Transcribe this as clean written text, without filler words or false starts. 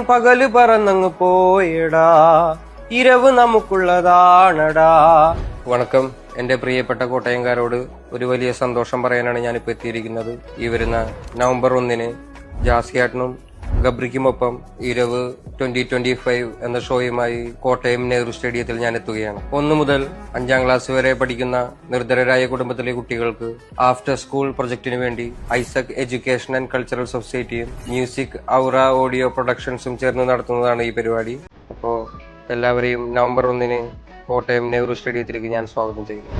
പകല് പറന്നങ്ങ് പോയടാ, ഇരവ് നമുക്കുള്ളതാണടാ. വണക്കം. എന്റെ പ്രിയപ്പെട്ട കോട്ടയംകാരോട് ഒരു വലിയ സന്തോഷം പറയാനാണ് ഞാനിപ്പോൾ എത്തിയിരിക്കുന്നത്. ഈ വരുന്ന നവംബർ 1 ജാസിയാട്ടനും ഗബ്രിക്കുമൊപ്പം ഇരവ് 2025 എന്ന ഷോയുമായി കോട്ടയം നെഹ്റു സ്റ്റേഡിയത്തിൽ ഞാൻ എത്തുകയാണ്. 1 മുതൽ 5ാം ക്ലാസ് വരെ പഠിക്കുന്ന നിർധനരായ കുടുംബത്തിലെ കുട്ടികൾക്ക് ആഫ്റ്റർ സ്കൂൾ പ്രൊജക്ടിനു വേണ്ടി ഐസക് എഡ്യൂക്കേഷൻ ആൻഡ് കൾച്ചറൽ സൊസൈറ്റിയും മ്യൂസിക് ഔറ ഓഡിയോ പ്രൊഡക്ഷൻസും ചേർന്ന് നടത്തുന്നതാണ് ഈ പരിപാടി. അപ്പോൾ എല്ലാവരെയും നവംബർ 1 കോട്ടയം നെഹ്റു സ്റ്റേഡിയത്തിലേക്ക് ഞാൻ സ്വാഗതം ചെയ്യുന്നു.